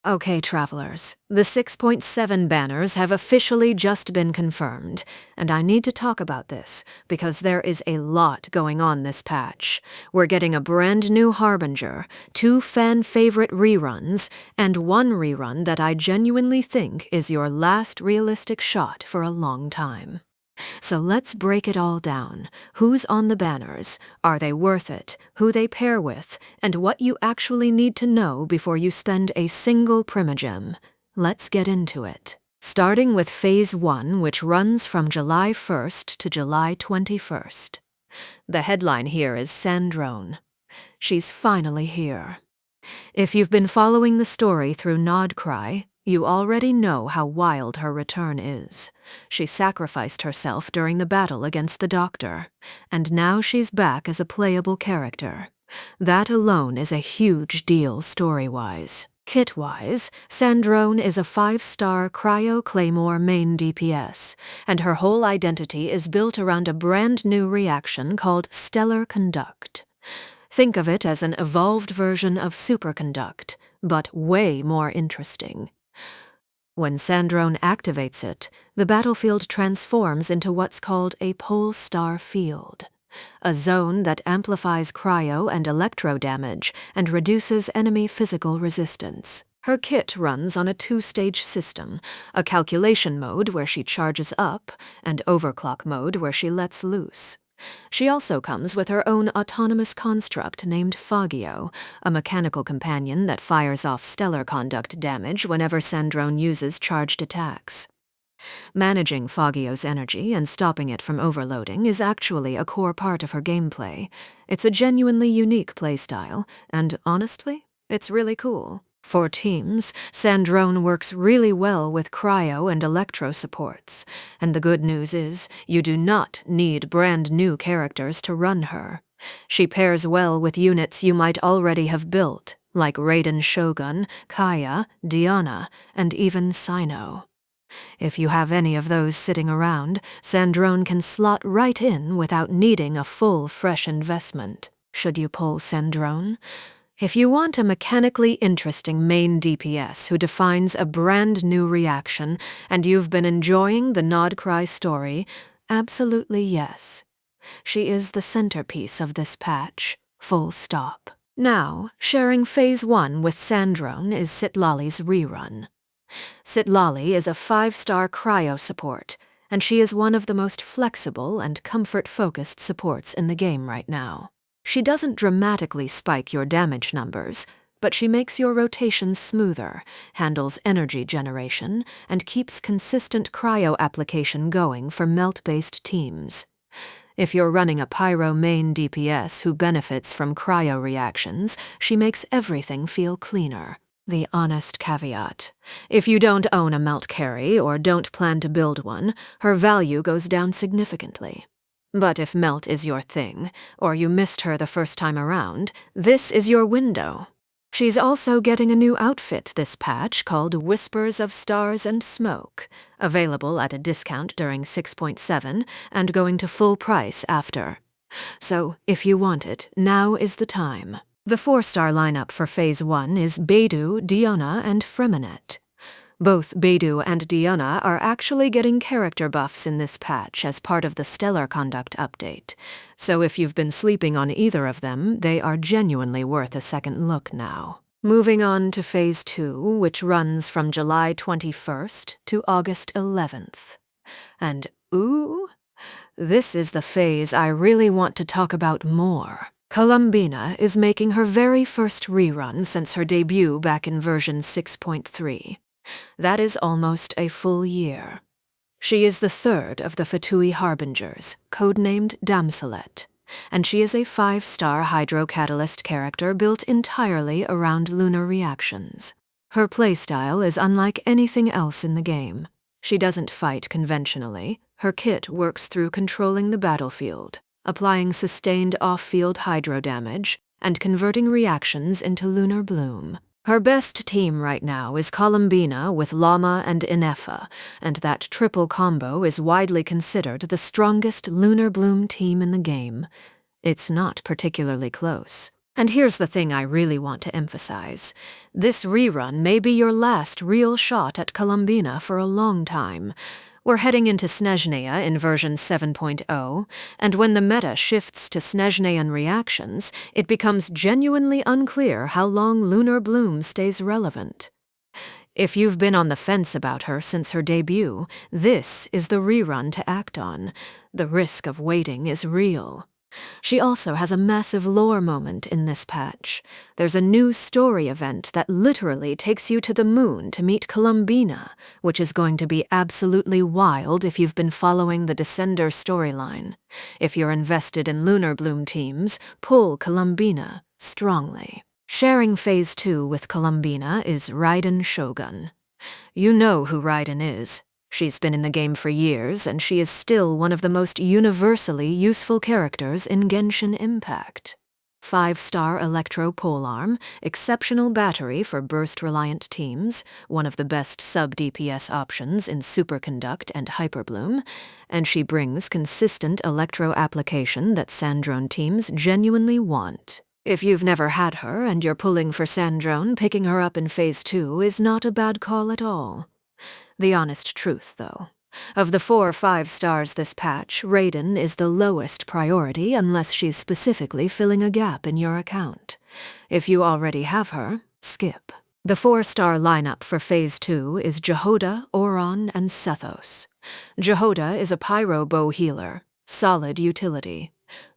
Okay, travelers, the 6.7 banners have officially just been confirmed, and I need to talk about this because there is a lot going on this patch. We're getting a brand new Harbinger, 2 fan-favorite reruns, and 1 rerun that I genuinely think is your last realistic shot for a long time. So let's break it all down. Who's on the banners? Are they worth it? Who they pair with? And what you actually need to know before you spend a single Primogem. Let's get into it. Starting with Phase 1, which runs from July 1st to July 21st. The headline here is Sandrone. She's finally here. If you've been following the story through Nodcry, you already know how wild her return is. She sacrificed herself during the battle against the Doctor, and now she's back as a playable character. That alone is a huge deal story-wise. Kit-wise, Sandrone is a 5-star Cryo Claymore main DPS, and her whole identity is built around a brand new reaction called Stellar Conduct. Think of it as an evolved version of Superconduct, but way more interesting. When Sandrone activates it, the battlefield transforms into what's called a pole star field, a zone that amplifies cryo and electro damage and reduces enemy physical resistance. Her kit runs on a 2-stage system, a calculation mode where she charges up, and overclock mode where she lets loose. She also comes with her own autonomous construct named Fagio, a mechanical companion that fires off stellar conduct damage whenever Sandrone uses charged attacks. Managing Fagio's energy and stopping it from overloading is actually a core part of her gameplay. It's a genuinely unique playstyle, and honestly, it's really cool. For teams, Sandrone works really well with cryo and electro supports, and the good news is you do not need brand new characters to run her. She pairs well with units you might already have built, like Raiden Shogun, Kaya, Diana, and even Sino. If you have any of those sitting around, Sandrone can slot right in without needing a full fresh investment. Should you pull Sandrone? If you want a mechanically interesting main DPS who defines a brand new reaction, and you've been enjoying the Nodcry story, absolutely yes. She is the centerpiece of this patch, full stop. Now, sharing Phase 1 with Sandrone is Citlali's rerun. Citlali is a 5-star cryo support, and she is one of the most flexible and comfort-focused supports in the game right now. She doesn't dramatically spike your damage numbers, but she makes your rotations smoother, handles energy generation, and keeps consistent cryo application going for melt-based teams. If you're running a pyro main DPS who benefits from cryo reactions, she makes everything feel cleaner. The honest caveat: if you don't own a melt carry or don't plan to build one, her value goes down significantly. But if melt is your thing, or you missed her the first time around, this is your window. She's also getting a new outfit this patch called Whispers of Stars and Smoke, available at a discount during 6.7 and going to full price after. So, if you want it, now is the time. The 4-star lineup for Phase 1 is Beidou, Diana, and Freminet. Both Beidou and Diana are actually getting character buffs in this patch as part of the Stellar Conduct update, so if you've been sleeping on either of them, they are genuinely worth a second look now. Moving on to Phase 2, which runs from July 21st to August 11th. And ooh, this is the phase I really want to talk about more. Columbina is making her very first rerun since her debut back in version 6.3. That is almost a full year. She is the third of the Fatui Harbingers, codenamed Damselet, and she is a 5-star hydrocatalyst character built entirely around lunar reactions. Her playstyle is unlike anything else in the game. She doesn't fight conventionally. Her kit works through controlling the battlefield, applying sustained off-field hydro damage, and converting reactions into lunar bloom. Her best team right now is Columbina with Llama and Inefa, and that triple combo is widely considered the strongest lunar bloom team in the game. It's not particularly close. And here's the thing I really want to emphasize. This rerun may be your last real shot at Columbina for a long time. We're heading into Snezhnaya in version 7.0, and when the meta shifts to Snezhnayan reactions, it becomes genuinely unclear how long Lunar Bloom stays relevant. If you've been on the fence about her since her debut, this is the rerun to act on. The risk of waiting is real. She also has a massive lore moment in this patch. There's a new story event that literally takes you to the moon to meet Columbina, which is going to be absolutely wild if you've been following the Descender storyline. If you're invested in Lunar Bloom teams, pull Columbina strongly. Sharing Phase 2 with Columbina is Raiden Shogun. You know who Raiden is. She's been in the game for years, and she is still one of the most universally useful characters in Genshin Impact. 5-star Electro Polearm, exceptional battery for burst-reliant teams, one of the best sub-DPS options in Superconduct and Hyperbloom, and she brings consistent Electro application that Sandrone teams genuinely want. If you've never had her and you're pulling for Sandrone, picking her up in Phase 2 is not a bad call at all. The honest truth, though. Of the 4 5 stars this patch, Raiden is the lowest priority unless she's specifically filling a gap in your account. If you already have her, skip. The 4-star lineup for Phase 2 is Jehoda, Oron, and Sethos. Jehoda is a pyro bow healer, solid utility.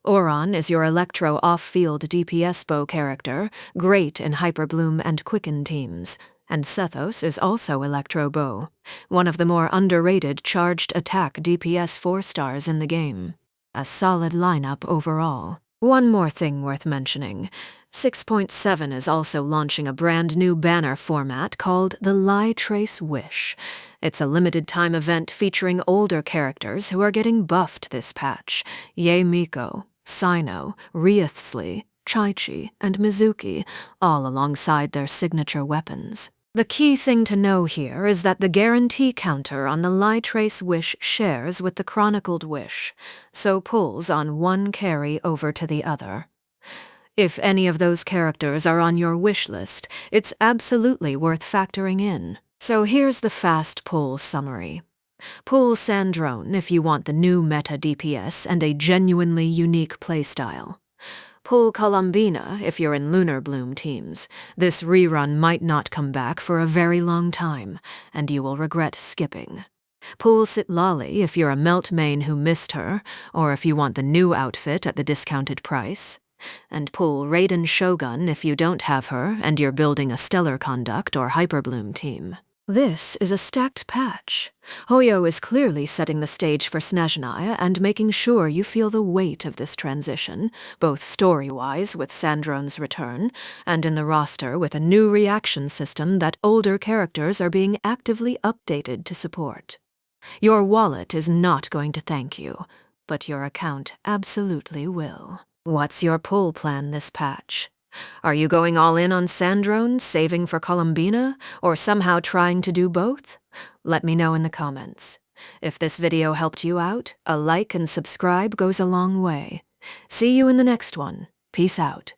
Oron is your Electro off-field DPS bow character, great in Hyperbloom and Quicken teams. And Sethos is also Electro Bow, one of the more underrated charged attack DPS 4 stars in the game. A solid lineup overall. One more thing worth mentioning. 6.7 is also launching a brand new banner format called the Lie Trace Wish. It's a limited-time event featuring older characters who are getting buffed this patch. Yae Miko, Sino, Ryuthsli, Chaichi, and Mizuki, all alongside their signature weapons. The key thing to know here is that the guarantee counter on the Lie Trace Wish shares with the Chronicled Wish, so pulls on one carry over to the other. If any of those characters are on your wish list, it's absolutely worth factoring in. So here's the fast pull summary. Pull Sandrone if you want the new meta DPS and a genuinely unique playstyle. Pull Columbina if you're in Lunar Bloom teams. This rerun might not come back for a very long time, and you will regret skipping. Pull Citlali if you're a Melt main who missed her, or if you want the new outfit at the discounted price. And pull Raiden Shogun if you don't have her and you're building a Stellar Conduct or Hyperbloom team. This is a stacked patch. Hoyo is clearly setting the stage for Snezhnaya and making sure you feel the weight of this transition, both story-wise with Sandrone's return, and in the roster with a new reaction system that older characters are being actively updated to support. Your wallet is not going to thank you, but your account absolutely will. What's your pull plan this patch? Are you going all in on Sandrone, saving for Columbina, or somehow trying to do both? Let me know in the comments. If this video helped you out, a like and subscribe goes a long way. See you in the next one. Peace out.